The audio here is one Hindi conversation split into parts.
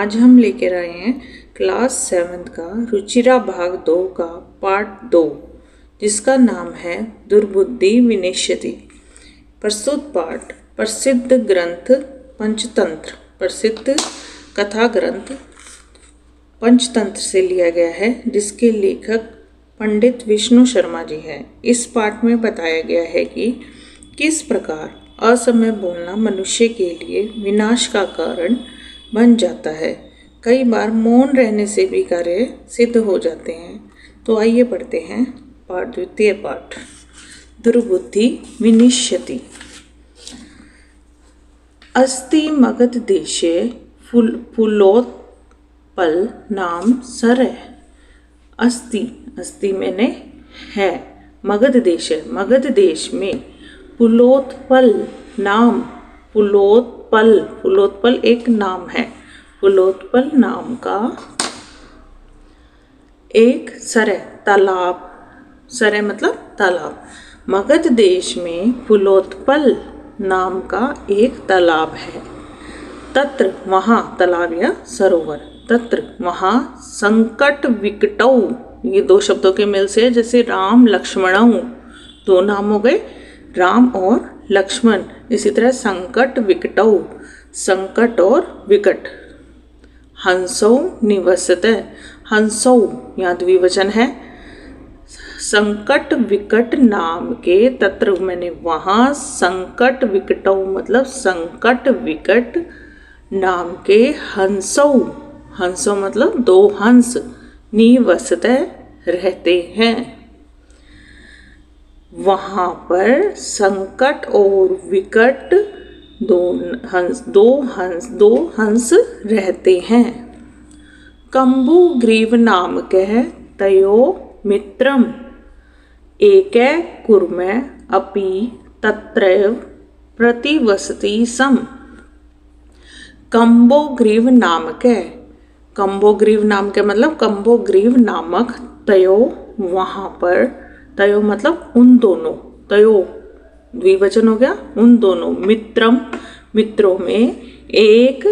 आज हम लेकर आए हैं क्लास 7 का रुचिरा भाग 2 का पार्ट 2, जिसका नाम है दुर्बुद्धि विनश्यति। प्रस्तुत पाठ प्रसिद्ध ग्रंथ पंचतंत्र, प्रसिद्ध कथा ग्रंथ पंचतंत्र से लिया गया है, जिसके लेखक पंडित विष्णु शर्मा जी हैं। इस पाठ में बताया गया है कि किस प्रकार असमय बोलना मनुष्य के लिए विनाश का कारण बन जाता है। कई बार मौन रहने से भी कार्य सिद्ध हो जाते हैं। तो आइए पढ़ते हैं द्वितीय पाठ, दुर्बुद्धि विनश्यति। अस्ति मगध देशे फूलोत्पल नाम सरय। अस्ति मैंने है, मगध देश है, मगध देश में फूलोत्पल नाम, फूलोत्पल एक नाम है, फूलोत्पल नाम का एक सरय तालाब, सरय मतलब तालाब, मगध देश में फूलोत्पल नाम का एक तालाब है। तत्र वहाँ, तालाब या सरोवर, तत्र वहाँ संकट विकटौ, ये दो शब्दों के मेल से है, जैसे राम लक्ष्मणौ, दो नाम हो गए, राम और लक्ष्मण। इसी तरह संकट विकटौ, संकट और विकट। हंसौ निवसते, हंसौ यहाँ द्विवचन है। संकट विकट नाम के, तत्र मैंने वहाँ, संकट विकटौ मतलब संकट विकट नाम के हंसौ, हंसौ मतलब दो हंस, निवसते रहते हैं। वहाँ पर संकट और विकट दो हंस रहते हैं। कंबु ग्रीव नाम कह तयो मित्रम एकै कुर्मे अपि तत्रैव प्रतिवसति सम। कंबोग्रीव नामक, कंबोग्रीव नाम के मतलब कंबोग्रीव नामक तयो, वहाँ पर, तयो मतलब उन दोनों, तयो द्विवचन हो गया, उन दोनों, मित्रम मित्रों में, एक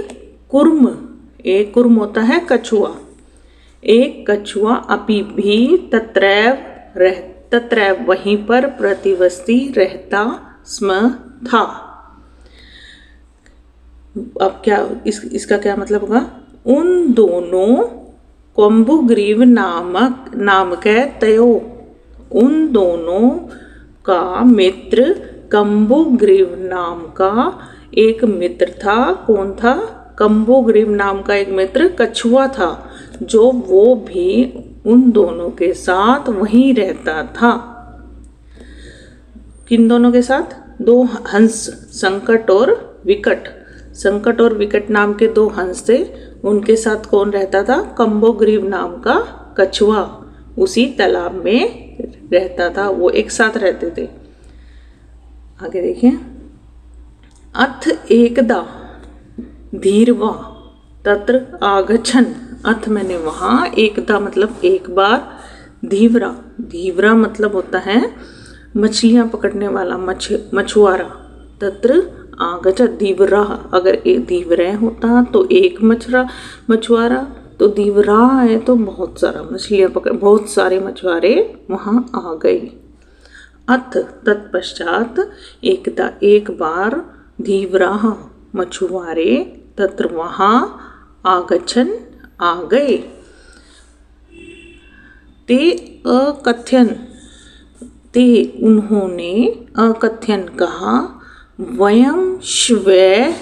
कुर्म, एक कुर्म होता है कछुआ, एक कछुआ, अपि भी, तत्रैव वहीं पर, प्रतिवस्ती रहता स्म था। अब क्या इसका क्या मतलब होगा? उन दोनों कंबुग्रीव नामक तयो, उन दोनों का मित्र कंबुग्रीव नाम का एक मित्र था। कौन था? कंबुग्रीव नाम का एक मित्र कछुआ था, जो वो भी उन दोनों के साथ वहीं रहता था। किन दोनों के साथ? दो हंस, संकट और विकट, संकट और विकट नाम के दो हंस थे, उनके साथ कौन रहता था? कंबोग्रीव नाम का कछुआ उसी तालाब में रहता था, वो एक साथ रहते थे। आगे देखिए, अथ एकदा धीरवा तत्र आगच्छन, अथ मैंने वहाँ, एकदा मतलब एक बार, धीवरा, धीवरा मतलब होता है मछलियाँ पकड़ने वाला मछुआरा, तत्र आगच्छ धीवरा, अगर एक धीवरा होता तो एक मछुआरा, तो धीवरा है तो बहुत सारा मछलियाँ पकड़, बहुत सारे मछुआरे वहाँ आ गए। अथ तत्पश्चात एकदा एक बार, धीवरा मछुआरे, तत्र वहाँ, आगच्छन आ गए। ते अकथ्यन, ते उन्होंने, अकथ्यन कहा, वयं श्वः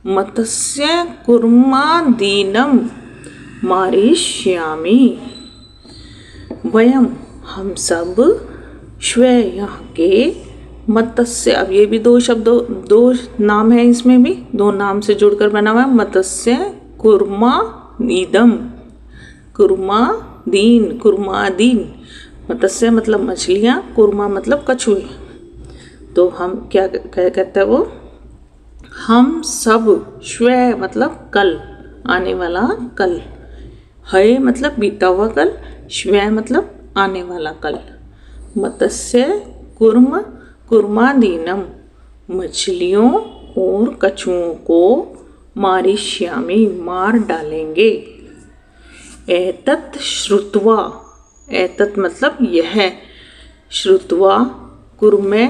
मत्स्य कुर्मादीनं मारिष्यामि। वयं हम सब, श्वः यहाँ के, मत्स्य, अब ये भी दो शब्द, दो नाम है, इसमें भी दो नाम से जुड़कर बना हुआ है। मत्स्य कुर्मादीनम, कुर्मादीन, मत्स्य मतलब मछलियाँ, कुर्मा मतलब कछुए। तो हम क्या कहते हैं वो, हम सब, श्वः मतलब कल, आने वाला कल, है मतलब बीता हुआ कल, श्वः मतलब आने वाला कल। मत्स्य कुर्मादीनम, मछलियों और कछुओं को, मारिष्यामि मार डालेंगे। एतत् श्रुत्वा, एतत् मतलब यह, श्रुत्वा कुर्मे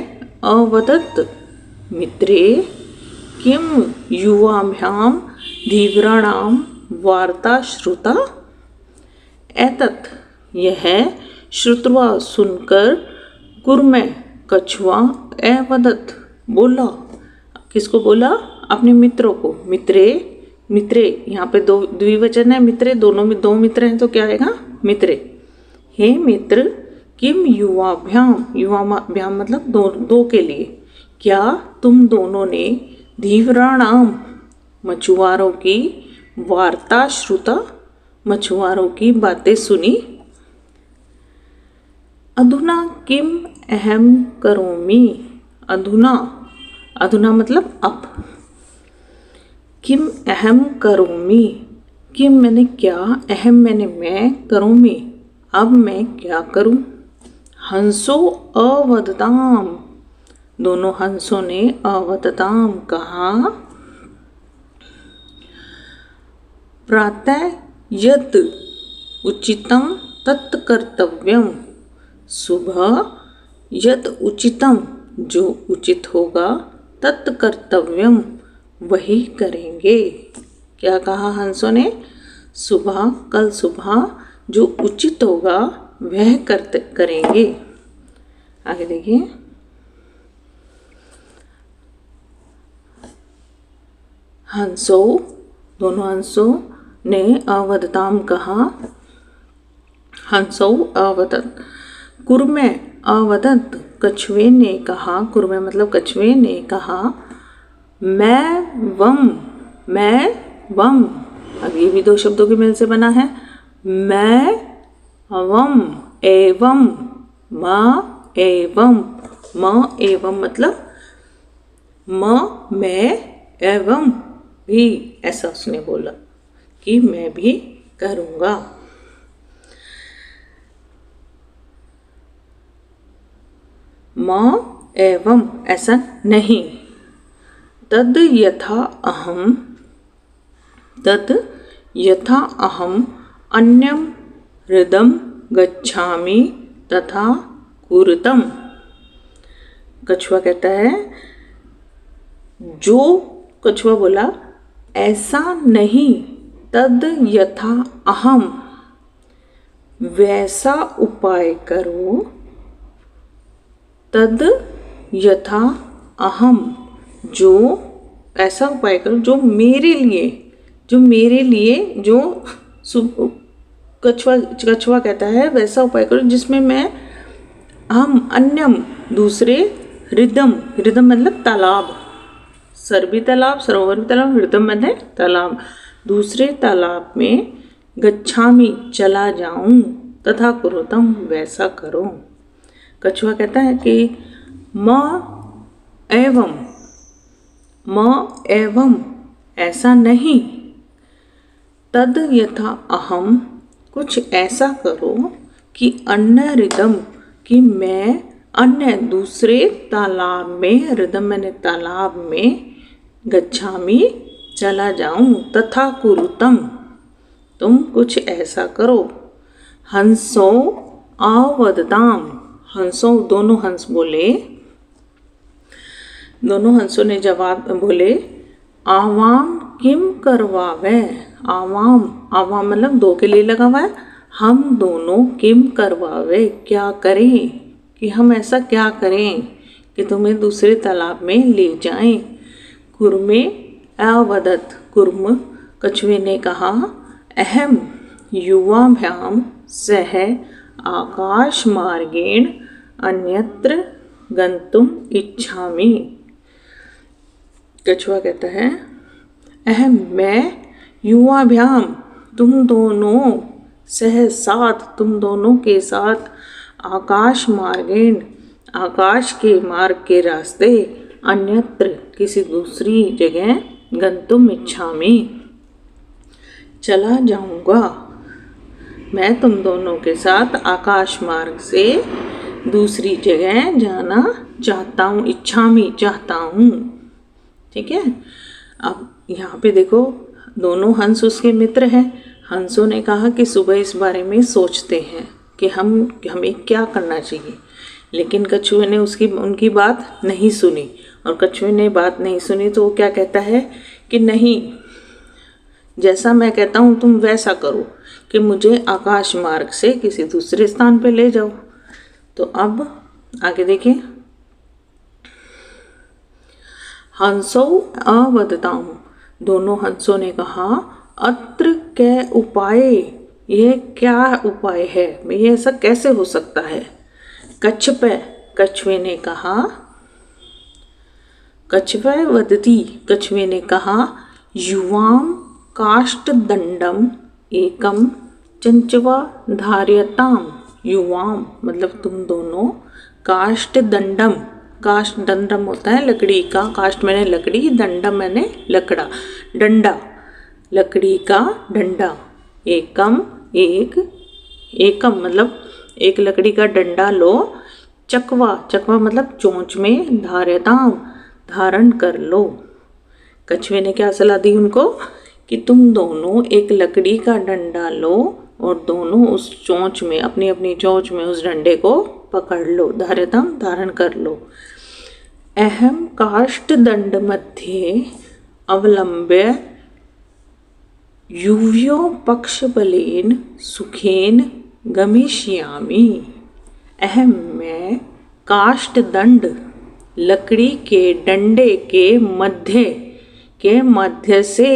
अवदत् मित्रे किं युवाभ्यां धीव्राणां वार्ता श्रुता। एतत् यह, श्रुत्वा सुनकर, कुर्मे कछुआ, अवदत् बोला, किसको बोला? अपने मित्रों को। मित्रे, मित्रे यहाँ पे दो द्विवचन है, मित्रे दोनों में दो मित्र हैं तो क्या आएगा? मित्रे। हे मित्र, किम युवाभ्याम, युवाभ्याम मतलब दो के लिए, क्या तुम दोनों ने धीव्राणाम मछुआरों की वार्ता श्रुता, मछुआरों की बातें सुनी। अधुना किम अहम करोमि, अधुना, अधुना मतलब अब, किम अहम करोमि, किम मैंने क्या, अहम मैंने मैं, करोमि अब मैं क्या करूं। हंसो अवदताम, दोनों हंसों ने अवदताम कहा। प्रातः यत् उचितं तत् कर्तव्यम, सुबह यत् उचितम जो उचित होगा, तत् कर्तव्यम वही करेंगे। क्या कहा हंसों ने? सुबह, कल सुबह जो उचित होगा वह करेंगे। आगे देखिए, हंसो, दोनों हंसों ने अवदताम कहा। हंसो अवदत, कुर्मे अवदत कछुए ने कहा, कुर्मे मतलब कछुए ने कहा। मैं वम, अब ये भी दो शब्दों के मेल से बना है। मैं वम एवं, म एवं मतलब मैं एवं भी, ऐसा उसने बोला कि मैं भी करूँगा। म एवं ऐसा नहीं। तद यथा अहम, तद यथा अहम अन्यम हृदम गच्छामि तथा कुरुतम। कछुआ कहता है, जो कछुआ बोला ऐसा नहीं, तद यथा अहम वैसा उपाय करो, तद यथा अहम जो ऐसा उपाय करो जो मेरे लिए, जो कछुआ कहता है वैसा उपाय करो जिसमें मैं, हम अन्यम दूसरे, हृदम, हृदम मतलब तालाब, सर भी तालाब, सरोवर भी तालाब, हृदम मतलब तालाब, दूसरे तालाब में गच्छामि चला जाऊं, तथा कुरुतम वैसा करो। कछुआ कहता है कि म एवं ऐसा नहीं, तद यथा अहम कुछ ऐसा करो कि अन्य हृदम कि मैं अन्य दूसरे तालाब में, हृदम मैंने तालाब में, गच्छामि चला जाऊं, तथा कुरुतम तुम कुछ ऐसा करो। हंसो आवदताम, हंसों दोनों हंस बोले, दोनों हंसों ने जवाब बोले, आवाम किम करवावे, आवाम, आवाम मतलब दो के लिए लगा हुआ है, हम दोनों किम करवावे क्या करें, कि हम ऐसा क्या करें कि तुम्हें दूसरे तालाब में ले जाएं। कुर्मे अवदत, कुर्म कछुए ने कहा, अहम युवाभ्याम सह आकाश मार्गेण अन्यत्र गंतुम इच्छामि। कछुआ कहता है, अहम मैं, युवाभ्याम तुम दोनों, सह साथ तुम दोनों के साथ, आकाश मार्गेण आकाश के मार्ग के रास्ते, अन्यत्र किसी दूसरी जगह, गंतुम इच्छामि चला जाऊंगा। मैं तुम दोनों के साथ आकाश मार्ग से दूसरी जगह जाना चाहता हूँ, इच्छामि चाहता हूँ। ठीक है, अब यहाँ पे देखो दोनों हंस उसके मित्र हैं। हंसों ने कहा कि सुबह इस बारे में सोचते हैं कि हमें क्या करना चाहिए, लेकिन कछुए ने उनकी बात नहीं सुनी। और कछुए ने बात नहीं सुनी तो वो क्या कहता है कि नहीं, जैसा मैं कहता हूँ तुम वैसा करो कि मुझे आकाश मार्ग से किसी दूसरे स्थान पे ले जाओ। तो अब आगे देखिए, हंसौ अवदताम, दोनों हंसों ने कहा अत्र कै उपाय, यह क्या उपाय है, ये ऐसा कैसे हो सकता है। कछुए ने कहा, कछुए वदती, कछुए ने कहा युवाम काष्ठ दंडम एकम चंचवा धार्यताम, युवाम मतलब तुम दोनों, काष्ठ दंडम, काष्ठ दंडम होता है लकड़ी का, काष्ठ मैंने लकड़ी, दंडम मैंने लकड़ा, डंडा, लकड़ी का डंडा, एकम एक, एकम मतलब एक लकड़ी का डंडा लो, चकवा, चकवा मतलब चोंच में, धार्यताम धारण कर लो। कछुए ने क्या सलाह दी उनको कि तुम दोनों एक लकड़ी का डंडा लो और दोनों उस चोंच में, अपनी अपनी चोंच में उस डंडे को पकड़ लो, धार्यताम धारण कर लो। अहम काष्ठ दंड मध्ये अवलंब्य युव्यो पक्ष बलेन सुखेन गमिष्यामि, अहम मैं काष्ठ दंड लकड़ी के डंडे के मध्य से,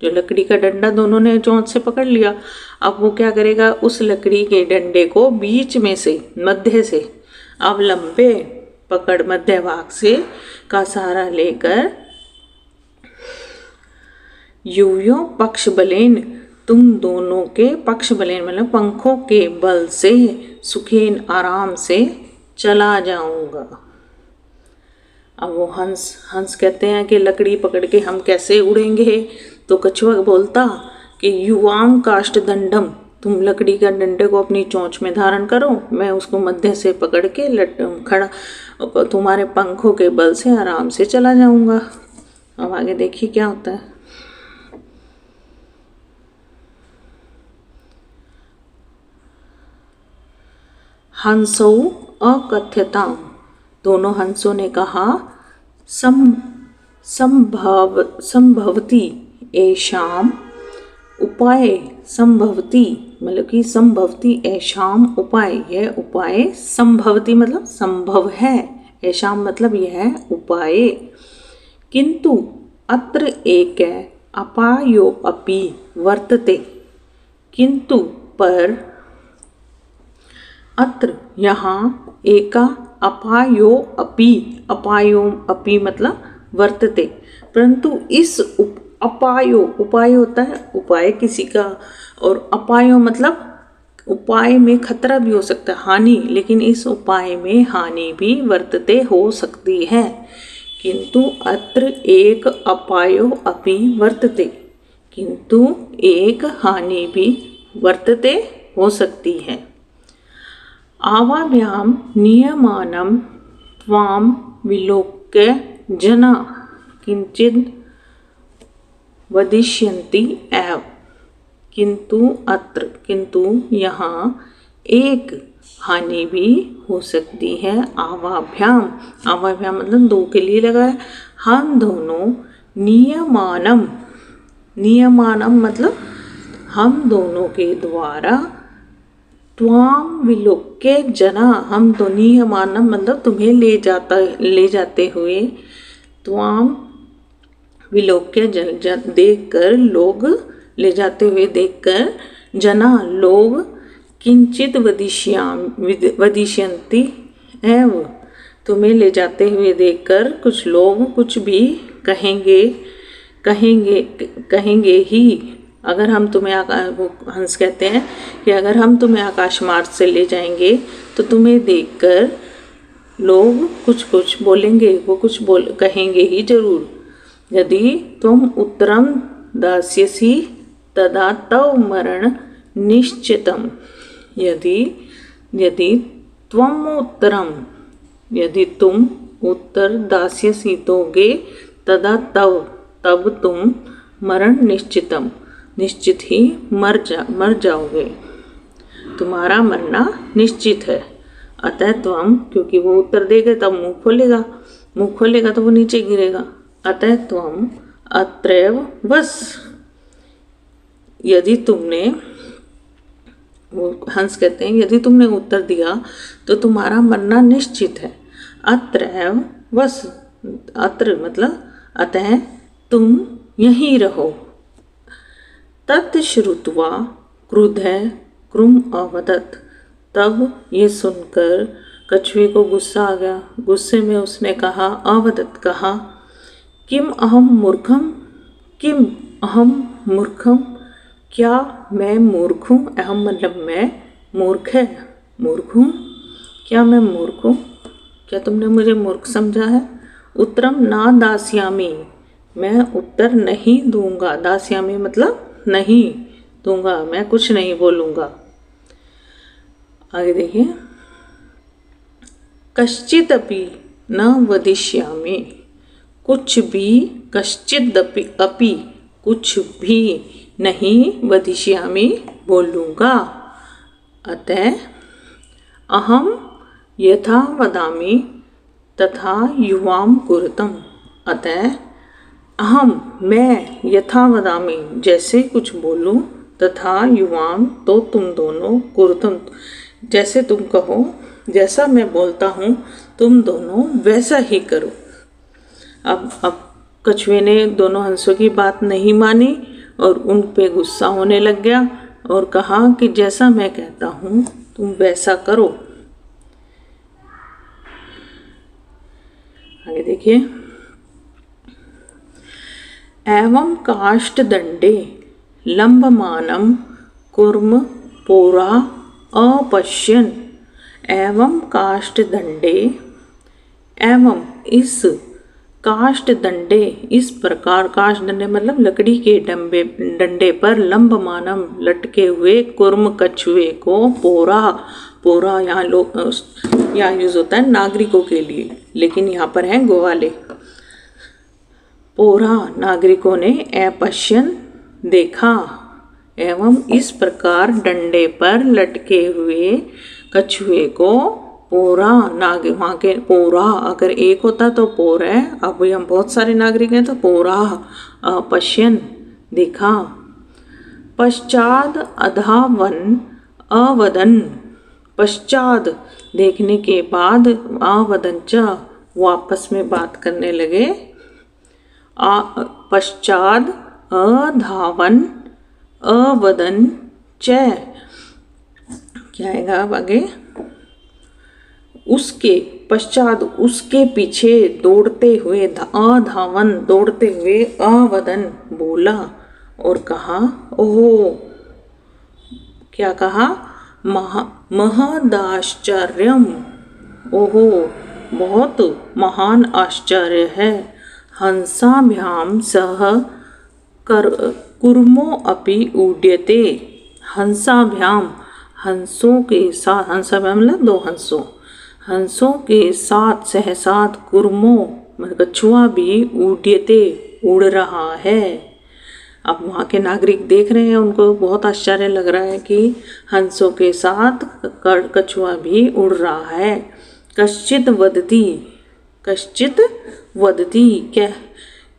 जो लकड़ी का डंडा दोनों ने चोंच से पकड़ लिया, अब वो क्या करेगा, उस लकड़ी के डंडे को बीच में से, मध्य से, अवलंबे पकड़, मध्य भाग से का सहारा लेकर, युव्यो पक्ष बलेन, तुम दोनों के पक्ष बलेन मतलब पंखों के बल से, सुखेन आराम से चला जाऊंगा। अब वो हंस कहते हैं कि लकड़ी पकड़ के हम कैसे उड़ेंगे। तो कछुआ बोलता कि युवाम काष्ठ दंडम, तुम लकड़ी का डंडे को अपनी चोंच में धारण करो, मैं उसको मध्य से पकड़ के खड़ा तुम्हारे पंखों के बल से आराम से चला जाऊंगा। अब आगे देखिए क्या होता है। हंसौ अकथ्यताम, दोनों हंसों ने कहा संभवती ऐशाम उपाय, संभवती मतलब कि संभवती ऐशाम उपाय, यह उपाय संभवती मतलब संभव है, ऐशाम मतलब यह उपाय, किंतु अत्र एक अपायो अपि वर्तते, किंतु पर, अत्र यहाँ एका अपायो अपि, अपायो अपि मतलब वर्तते, परंतु इस अपायो, उपाय होता है उपाय किसी का, और अपायो मतलब उपाय में खतरा भी हो सकता है, हानि, लेकिन इस उपाय में हानि भी वर्तते हो सकती है। किंतु अत्र एक अपायो अपि वर्तते, किंतु एक हानि भी वर्तते हो सकती है। आवाभ्याम नियमानं त्वां विलोक्य जना किंचित् वदिष्यन्ति एव, किंतु अत्र, किंतु यहाँ एक हानि भी हो सकती है। आवाभ्याम, आवाभ्याम मतलब दो के लिए लगा है, हम दोनों, नियमानम, नियमानम मतलब हम दोनों के द्वारा, त्वाम विलोक्य जना, हम तो नियमानम मतलब तुम्हें ले जाते हुए, त्वाम विलोक्य देख कर, लोग ले जाते हुए देखकर, जना लोग, किंचित वदिष्यन्ति एव तुम्हें ले जाते हुए देखकर कुछ लोग कुछ भी कहेंगे ही। अगर हम तुम्हें हंस कहते हैं कि अगर हम तुम्हें आकाश मार्ग से ले जाएंगे तो तुम्हें देखकर लोग कुछ बोलेंगे, वो कहेंगे ही जरूर। यदि तुम उत्तरम दास्यसि तदा तव मरण निश्चितम, यदि तुम उत्तर दास्यसि दोगे, तदा तव तब तुम मरण निश्चितम, निश्चित ही मर जाओगे, तुम्हारा मरना निश्चित है। अतः त्वम, क्योंकि वो उत्तर देगा तब मुंह खोलेगा तो वो नीचे गिरेगा। अतः त्वम अत्रैव वस, यदि तुमने, वो हंस कहते हैं, यदि तुमने उत्तर दिया तो तुम्हारा मरना निश्चित है। अत्रैव वस, अत्र मतलब अतः तुम यहीं रहो। तत् श्रुत्वा क्रुद्धः कृम अवदत्, तब ये सुनकर कछुए को गुस्सा आ गया। गुस्से में उसने कहा, अवदत् कहा, किम अहम मूर्खम, किम अहम मूर्खम, क्या मैं मूर्ख हूँ। अहम मतलब मैं, मूर्ख है, मूर्ख हूँ, क्या मैं मूर्ख हूँ, क्या तुमने मुझे मूर्ख समझा है। उत्तरम ना दास्यामि, मैं उत्तर नहीं दूंगा। दास्यामि मतलब नहीं दूंगा, मैं कुछ नहीं बोलूँगा। आगे देखिए, कश्चित अपि न वदिष्यामि, कुछ भी, कश्चित अपि कुछ भी नहीं, वदिष्यामि बोलूँगा। अतः अहम यथा वदामि तथा युवाम कुरुतम, अतः अहम मैं, यथा वदामि जैसे कुछ बोलूं, तथा युवाम तो तुम दोनों, कुरुतम जैसे तुम कहो, जैसा मैं बोलता हूँ तुम दोनों वैसा ही करो। अब कछुए ने दोनों हंसों की बात नहीं मानी और उन पे गुस्सा होने लग गया और कहा कि जैसा मैं कहता हूँ तुम वैसा करो। आगे देखिए, एवं काष्ठ दंडे लंबमानम कुर्म पोरा अपश्यन, एवं काष्ठ दंडे, एवं इस, काष्ठ दंडे इस प्रकार, काष्ठ दंडे मतलब लकड़ी के डंडे पर, लंबमानम लटके हुए, कुर्म कछुए को, पोरा, पोरा यहाँ यूज होता है नागरिकों के लिए, लेकिन यहाँ पर है ग्वाले। पोरा नागरिकों ने, अपश्यन देखा, एवं इस प्रकार डंडे पर लटके हुए कछुए को, पोरा वहाँ के पोरा अगर एक होता तो पोर है, अब हम बहुत सारे नागरिक हैं तो पोरा अपश्यन देखा। पश्चात अधावन अवदन, पश्चात देखने के बाद, अवदन च वापस में बात करने लगे। पश्चात अधावन अवदन च, क्या आएगा अब आगे, उसके पश्चात उसके पीछे दौड़ते हुए, अधावन दौड़ते हुए, अवदन बोला और कहा, ओहो, क्या कहा, महदाश्चर्यम, ओहो बहुत महान आश्चर्य है। हंसाभ्याम सह कुर्मो अपि उड्यते, हंसाभ्याम हंसों के साथ, हंसाभ्याम मतलब दो हंसों, हंसों के साथ सहसाथ, कुर्मो मतलब कछुआ भी, उड्यते उड़ रहा है। अब वहाँ के नागरिक देख रहे हैं, उनको बहुत आश्चर्य लग रहा है कि हंसों के साथ कछुआ भी उड़ रहा है। कश्चित वदती, कश्चित वदती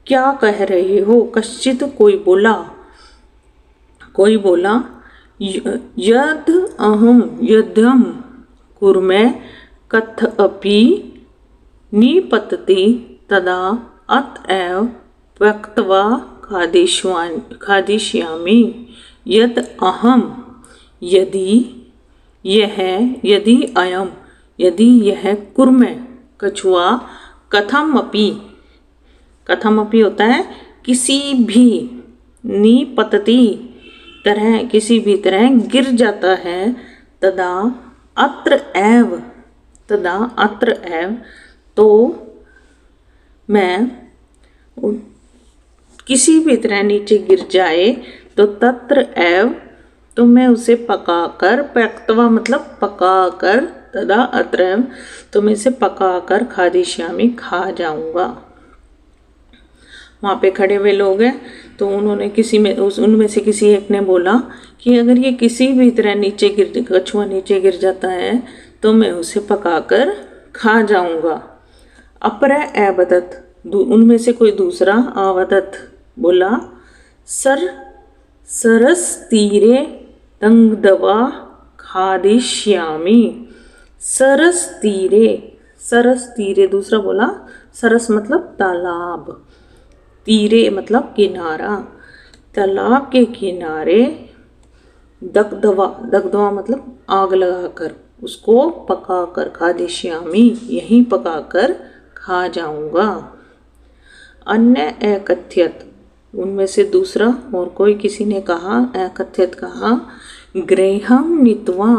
क्या कह रहे हो। कश्चित कोई बोला, कोई बोला, यद अहम यद्यम कुर्मे कथ अपि निपतति तदा अतएव त्यक्त्वा खादिष्यामि। यद अहम, यदि यह, यदि अयम, यदि यह कुर्मे कछुआ, कथम अपि, कथम अपि होता है किसी भी, निपतति तरह, किसी भी तरह गिर जाता है, तदा अत्र एव, तदा अत्र एव तो मैं, किसी भी तरह नीचे गिर जाए तो तत्र एव तो मैं उसे पकाकर, त्यक्त्वा मतलब पकाकर, तदा अत्र एव तो मैं इसे पकाकर, खादिष्यामि खा जाऊंगा। वहाँ पे खड़े हुए लोग हैं, तो उन्होंने उनमें से किसी एक ने बोला कि अगर ये किसी भी तरह कछुआ नीचे गिर जाता है तो मैं उसे पकाकर खा जाऊंगा। अपर अवदत, उनमें से कोई दूसरा अवदत बोला, सरस तीरे दंगदवा खादिष्यामि। सरस तीरे दूसरा बोला, सरस मतलब तालाब, तीरे मतलब किनारा, तालाब के किनारे दगदवा मतलब आग लगाकर उसको पकाकर, खादिष्यामि यहीं पकाकर खा जाऊंगा। अन्य अकथ्यत, उनमें से दूसरा और कोई किसी ने कहा, अकथ्यत कहा, गृहं नीत्वा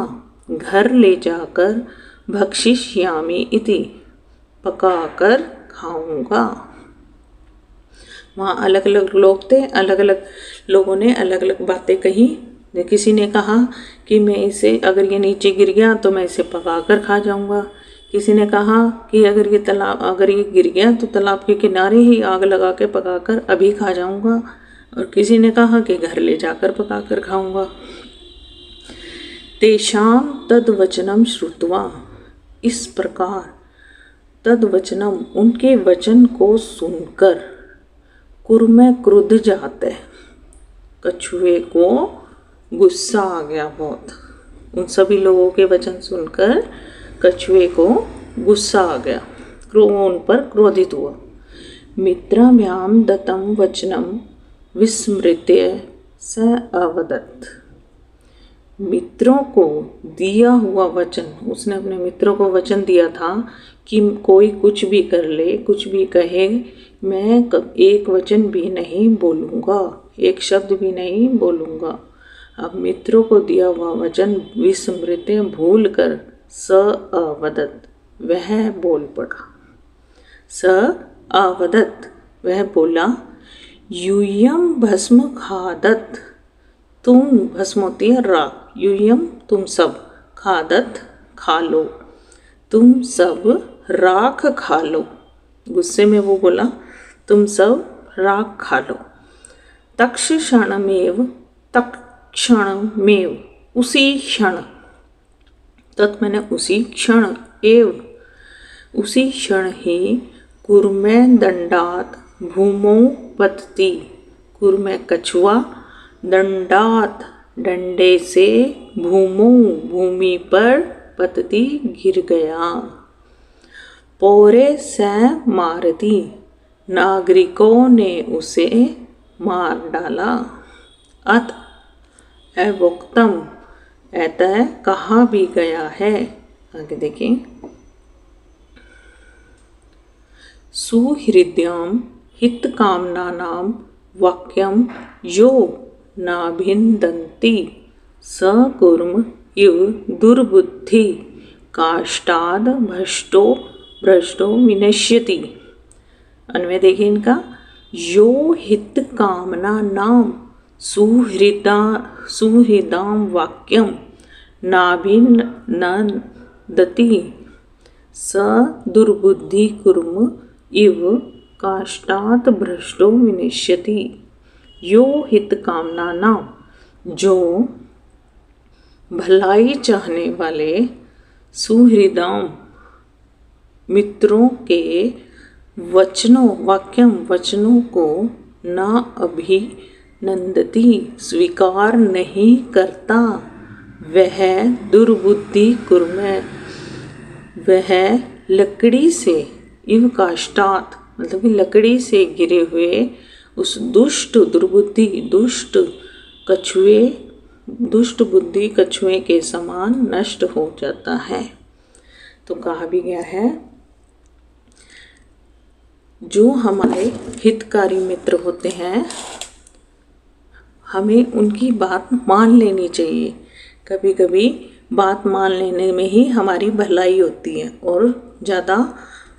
घर ले जाकर भक्षिष्यामि इति पकाकर खाऊंगा। वहाँ अलग अलग लोग थे, अलग अलग लोगों ने अलग अलग बातें कही। किसी ने कहा कि मैं इसे, अगर ये नीचे गिर गया तो मैं इसे पकाकर खा जाऊंगा। किसी ने कहा कि अगर ये गिर गया तो तालाब के किनारे ही आग लगा के पकाकर अभी खा जाऊंगा। और किसी ने कहा कि घर ले जाकर पकाकर खाऊंगा। तेषां तद्वचनम श्रुत्वा, इस प्रकार तद्वचनम उनके वचन को सुनकर, कुर्मे क्रुद्ध जाते, कछुए को गुस्सा आ गया बहुत। उन सभी लोगों के वचन सुनकर कछुए को गुस्सा आ गया, उन पर क्रोधित हुआ। मित्राभ्याम दत्तं वचनम विस्मृत्य स अवदत्, मित्रों को दिया हुआ वचन, उसने अपने मित्रों को वचन दिया था कि कोई कुछ भी कर ले, कुछ भी कहे, मैं एक वचन भी नहीं बोलूँगा, एक शब्द भी नहीं बोलूँगा। अब मित्रों को दिया हुआ वचन विस्मृत्य भूल कर स अवदत् वह बोल पड़ा। स अवदत् वह बोला, यूयम भस्म खादत, तुम, भस्म होती है राख, यूयम तुम सब, खादत खा लो, तुम सब राख खा लो। गुस्से में वो बोला तुम सब राख खा लो। तत्क्षणमेव उसी क्षण, तत् मैंने उसी क्षण, एव उसी क्षण ही, कुर्मे दंडात भूमौ पतति, कुर्मे कछुआ, दंडात डंडे से, भूमौ भूमि पर, पतति गिर गया। पोरे से मारती, नागरिकों ने उसे मार डाला। अत अवोक्तम, अतः कहा भी गया है। आगे देखें, सुहृद्याम हित कामनानां वाक्यम यो नाभिन्दन्ति स कुर्म इव दुर्बुद्धि काष्ठाद भ्रष्टो विनश्यति। अन्वय देखिए इनका, यो हित कामना नाम सुहृदाम वाक्यम नाभिनन्दति स दुर्बुद्धि कुर्म इव काष्ठात् भ्रष्टो विनश्यति। यो हित कामना नाम, जो भलाई चाहने वाले, सुहृदाम मित्रों के वचनों को न अभिनंदती स्वीकार नहीं करता, वह दुर्बुद्धि कुर्म, वह लकड़ी से, इव काष्ठात् मतलब कि लकड़ी से गिरे हुए उस दुष्ट बुद्धि कछुए के समान नष्ट हो जाता है। तो कहा भी गया है, जो हमारे हितकारी मित्र होते हैं हमें उनकी बात मान लेनी चाहिए। कभी कभी बात मान लेने में ही हमारी भलाई होती है, और ज़्यादा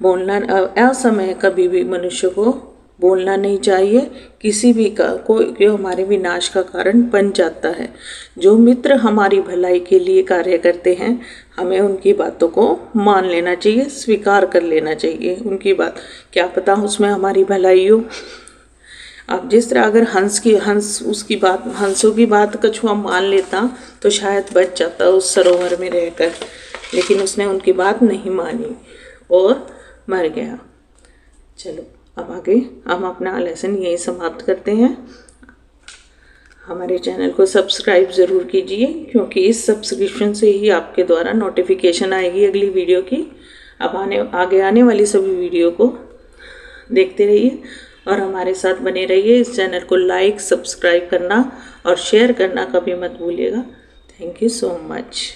बोलना, असमय कभी भी मनुष्य को बोलना नहीं चाहिए, किसी भी का कोई हमारे विनाश का कारण बन जाता है। जो मित्र हमारी भलाई के लिए कार्य करते हैं, हमें उनकी बातों को मान लेना चाहिए, स्वीकार कर लेना चाहिए उनकी बात। क्या पता उसमें हमारी भलाई हो। अब जिस तरह अगर हंसों की बात कछुआ मान लेता तो शायद बच जाता उस सरोवर में रहकर, लेकिन उसने उनकी बात नहीं मानी और मर गया। चलो अब आगे हम अपना लेसन यही समाप्त करते हैं। हमारे चैनल को सब्सक्राइब ज़रूर कीजिए, क्योंकि इस सब्सक्रिप्शन से ही आपके द्वारा नोटिफिकेशन आएगी अगली वीडियो की। अब आगे आने वाली सभी वीडियो को देखते रहिए और हमारे साथ बने रहिए। इस चैनल को लाइक, सब्सक्राइब करना और शेयर करना कभी मत भूलिएगा। Thank you so much.